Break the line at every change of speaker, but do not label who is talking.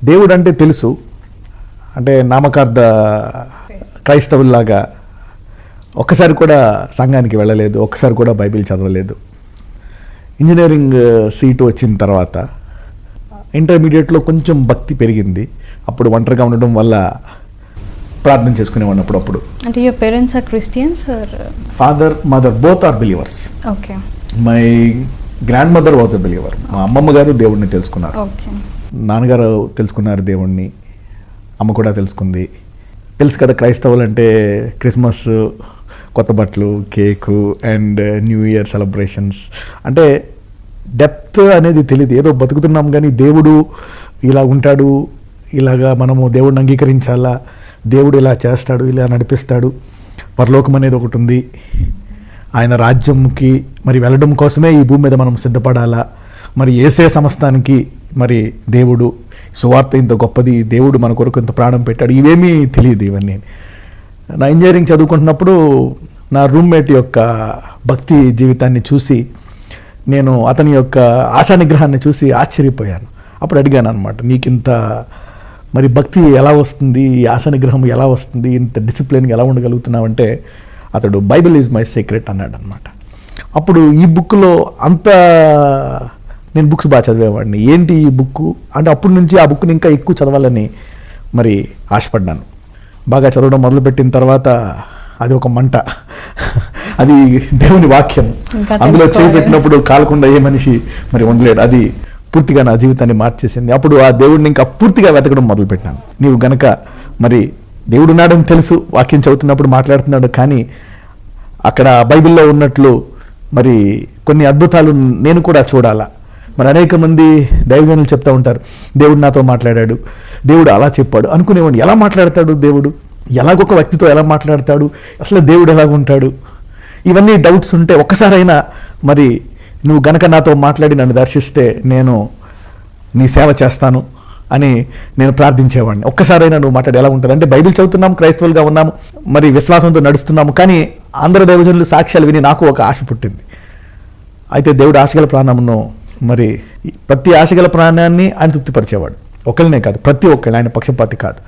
దేవుడు అంటే తెలుసు, అంటే నామకార్థ క్రైస్తవుల్లాగా ఒక్కసారి కూడా సంఘానికి వెళ్ళలేదు, ఒక్కసారి కూడా బైబిల్ చదవలేదు. ఇంజనీరింగ్ సీటు వచ్చిన తర్వాత ఇంటర్మీడియట్లో కొంచెం భక్తి పెరిగింది. అప్పుడు ఒంటరిగా ఉండడం వల్ల ప్రార్థన చేసుకునేవాడిని అప్పుడప్పుడు.
అంటే your parents are Christians are?
Father mother both are believers.
Okay.
My grandmother was a believer. మా అమ్మమ్మ గారు దేవుడిని తెలుసుకున్నారు.
ఓకే.
నాన్నగారు తెలుసుకున్నారు దేవుణ్ణి, అమ్మ కూడా తెలుసుకుంది. తెలుసు కదా క్రైస్తవులు అంటే క్రిస్మస్, కొత్త బట్టలు, cake and new year celebrations. అంటే డెప్త్ అనేది తెలియదు, ఏదో బతుకుతున్నాం కానీ దేవుడు ఇలా ఉంటాడు, ఇలాగా మనము దేవుడిని అంగీకరించాలా, దేవుడు ఇలా చేస్తాడు, ఇలా నడిపిస్తాడు, పరలోకం అనేది ఒకటి ఉంది, ఆయన రాజ్యంకి మరి వెళ్ళడం కోసమే ఈ భూమి మీద మనం సిద్ధపడాలా, మరి యేసే సమస్తానికి మరి దేవుడు సువార్త ఇంత గొప్పది, దేవుడు మన కొరకు ఇంత ప్రాణం పెట్టాడు, ఇవేమీ తెలియదు. ఇవన్నీ నా ఇంజనీరింగ్ చదువుకుంటున్నప్పుడు నా రూమ్మేట్ యొక్క భక్తి జీవితాన్ని చూసి నేను అతని యొక్క ఆశా నిగ్రహాన్ని చూసి ఆశ్చర్యపోయాను. అప్పుడు అడిగాను అనమాట, నీకింత మరి భక్తి ఎలా వస్తుంది, ఈ ఆశా నిగ్రహం ఎలా వస్తుంది, ఇంత డిసిప్లిన్గా ఎలా ఉండగలుగుతున్నావంటే అతడు బైబిల్ ఈజ్ మై సీక్రెట్ అన్నాడు అనమాట. అప్పుడు ఈ బుక్లో అంత నేను బుక్స్ బాగా చదివేవాడిని, ఏంటి ఈ బుక్ అంటే అప్పటి నుంచి ఆ బుక్ని ఇంకా ఎక్కువ చదవాలని మరి ఆశపడ్డాను. బాగా చదవడం మొదలుపెట్టిన తర్వాత అది ఒక మంట, అది దేవుని వాక్యం, అందులో చేపెట్టినప్పుడు కాలకుండా ఏ మనిషి మరి ఉండలేడు. అది పూర్తిగా నా జీవితాన్ని మార్చేసింది. అప్పుడు ఆ దేవుడిని ఇంకా పూర్తిగా వెతకడం మొదలుపెట్టాను. నీవు గనక మరి దేవుడు ఉన్నాడని తెలుసు, వాక్యం చదువుతున్నప్పుడు మాట్లాడుతున్నాడు, కానీ అక్కడ బైబిల్లో ఉన్నట్లు మరి కొన్ని అద్భుతాలు నేను కూడా చూడాలా. మరి అనేక మంది దైవజనులు చెప్తూ ఉంటారు, దేవుడు నాతో మాట్లాడాడు, దేవుడు అలా చెప్పాడు అనుకునేవాడిని. ఎలా మాట్లాడతాడు దేవుడు, ఎలాగొక వ్యక్తితో ఎలా మాట్లాడతాడు, అసలు దేవుడు ఎలాగుంటాడు, ఇవన్నీ డౌట్స్ ఉంటే ఒక్కసారైనా మరి నువ్వు గనక నాతో మాట్లాడి నన్ను దర్శిస్తే నేను నీ సేవ చేస్తాను అని నేను ప్రార్థించేవాడిని. ఒక్కసారైనా నువ్వు మాట్లాడి ఎలా ఉంటుంది అంటే, బైబిల్ చదువుతున్నాము, క్రైస్తవులుగా ఉన్నాము, మరి విశ్వాసంతో నడుస్తున్నాము, కానీ అందరు దైవజనులు సాక్ష్యాలు విని నాకు ఒక ఆశ పుట్టింది. అయితే దేవుడు ఆశగల ప్రాణమును మరి ప్రతి ఆశగల ప్రాణాన్ని ఆయన తృప్తిపరిచేవాడు. ఒకళ్ళనే కాదు, ప్రతి ఒక్కళ్ళు, ఆయన పక్షపాతి కాదు.